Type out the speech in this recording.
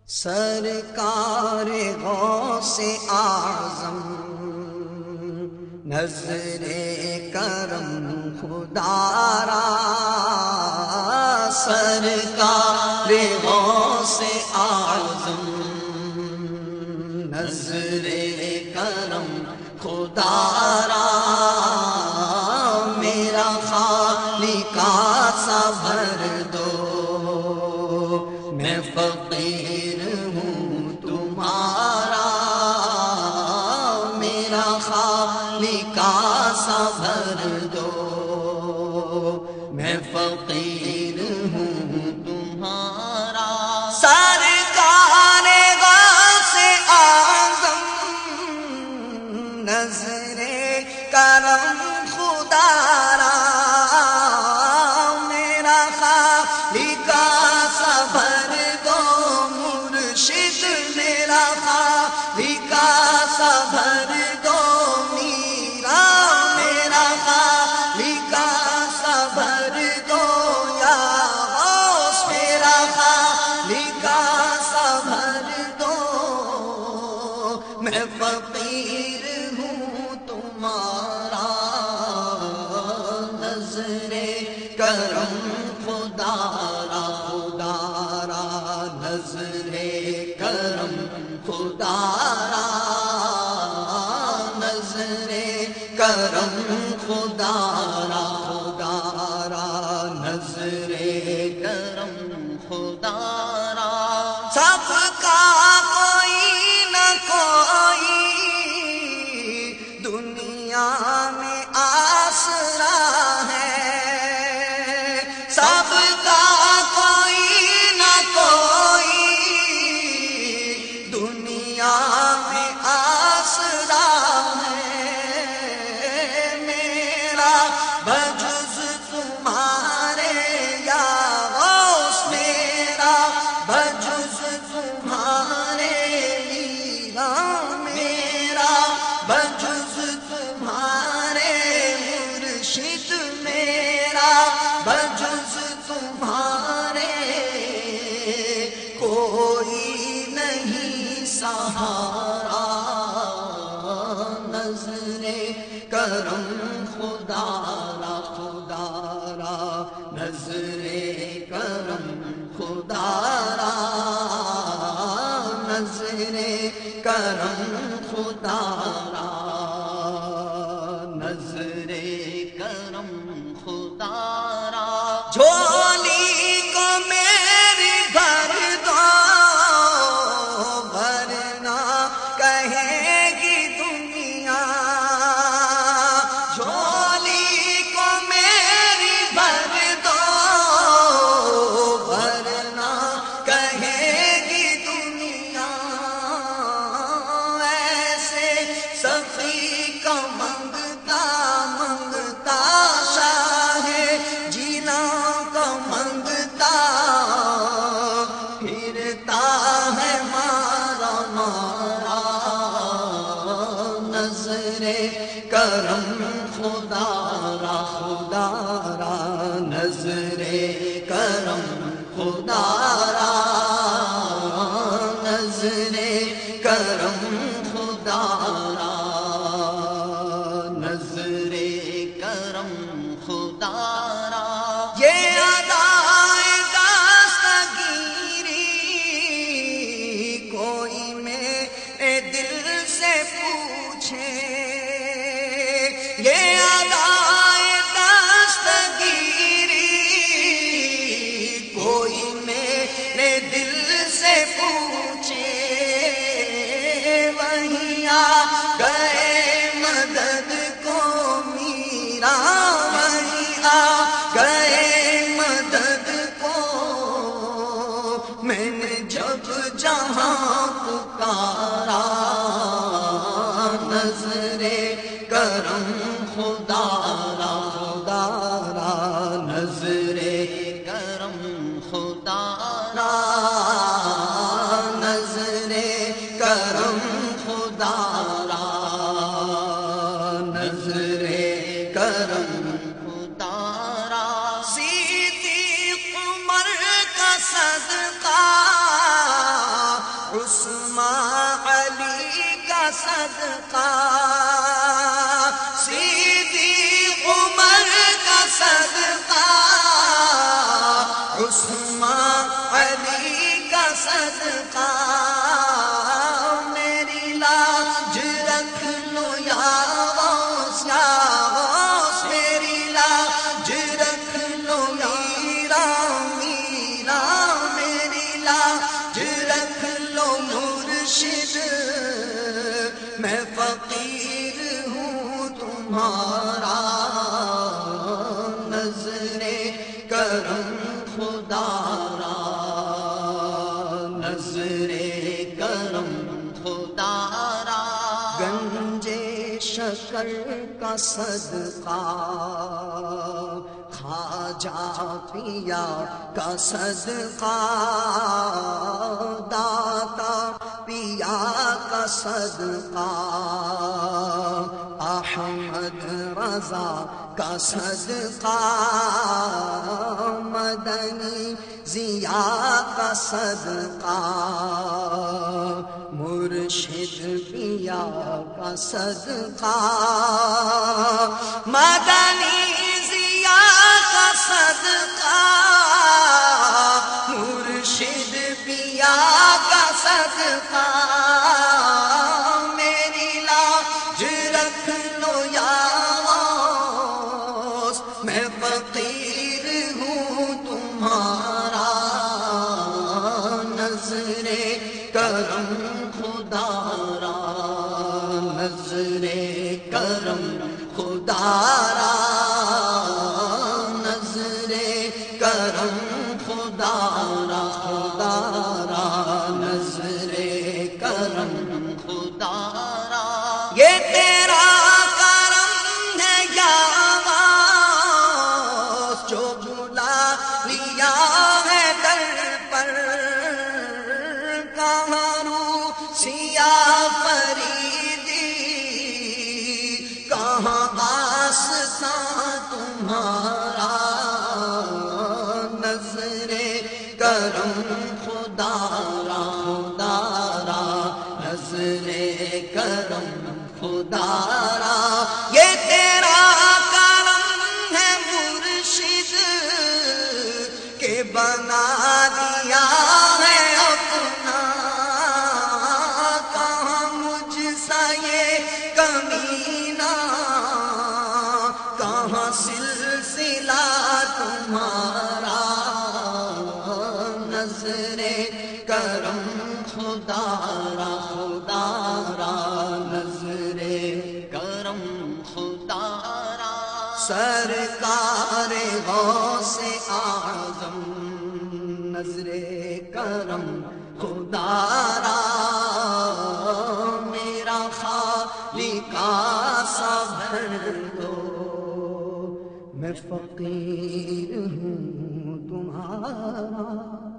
سرکار غوث اعظم نظر کرم خدا را، سرکار غوث اعظم نظر کرم خدا را، میرا خالق سا بھر دو، میں فقیر ہوں تمہارا، میرا خالق سا بھر دو، میں فقیر ہوں تمہارا۔ سرکار غوث اعظم نظر کرم خدا را، میرا خالق سا بھر دو، مرشد میرا خالق سا بھر دو، میرا میرا خالق سا بھر دو، یا غوث میرا خالق سا بھر دو، میں فقیر ہوں تمہارا، نظر کرم خدا را، خدا را، نظر کرم خدا را، نظر کرم خدا را، خدا را، نظر کرم خدا را۔ سب کا کوئی نہ کوئی دنیا میں آسرا ہے، سب کا کوئی نہ کوئی دنیا میں آسرا ہے، میرا بجز تمہارے یا غوث، میرا بجز تمہارے لیلا، میرا بجز تمہارے مرشد، میرا بجز تمہارے کوئی نہیں سہارا، نظر کرم خدا را، خدا را، نظر کرم خدا را، نظر کرم خدا را، نظر کرم خدا را۔ جھولی کو میری بھر دو، ورنہ کہے گی دنیا، جھولی کو میری بھر دو، ورنہ کہے گی دنیا، ایسے سخی کا منگتا منگتا شاہ جینا کا منگتا پھرتا ہے مارا مارا، نظر کرم خدا را، خدا را، نظر کرم خدا را، نظر کرم خدا را، نظر کرم خدا را۔ یہ ادائے دستگیری کوئی میرے دل سے پوچھے، یہ ادائے دستگیری کوئی میرے دل سے پوچھے، وہیں آ گئے مدد کو میرا، وہیں آ گئے مدد کو، میں نے جب جہاں پکارا، نظر کرم خدا را، خدا را، نظر کرم خدا را، نظر کرم خدا را، نظر کرم خدا را۔ صدیق عمر کا صدقہ صدقہ، صدیق عمر کا صدقہ، عثمان علی کا صدقہ، میری لاج رکھ لو یا غوث، یا غوث میری لاج رکھ لو، میرا میرا میری لاج رکھ لو مرشد، میں فقیر ہوں تمہارا، نظر کرم خدا را، نظر کرم خدا را، گنجے شکر کا صدقہ، خواجہ پیا کا صدقہ، داتا پیا کا صدقہ، احمد رضا کا صدقہ، مدنی ضیا کا صدقہ، مرشد پیا کا صدقہ، مدنی ضیا کا صدقہ، مرشد پیا کا صدقہ، میری لاج رکھ لو یا غوث، میں فقیر ہوں تمہارا، نظر کرم خدا را، نظر کرم خدا را، نظر کرم خدا را، خدا را، نظر کرم خدا را، یہ تیرا کرم ہے یا غوث، جو بلا لیا ہے در پر، کہاں روسیا فریدی، کہاں آستاں تمہارا، نظر کرم خدا را، خدا را، نظر کرم خدا را، یہ تیرا کرم ہے مرشد، کہ بنا دیا ہے اپنا، کہاں مجھ سا یہ کمینہ، کہاں سلسلہ تمہارا، نظر کرم خدا را، خدا را، نظر کرم خدا را، سرکار غوث اعظم، نظر کرم خدا را، میرا خالق سا بھر دو، میں فقیر ہوں تمہارا۔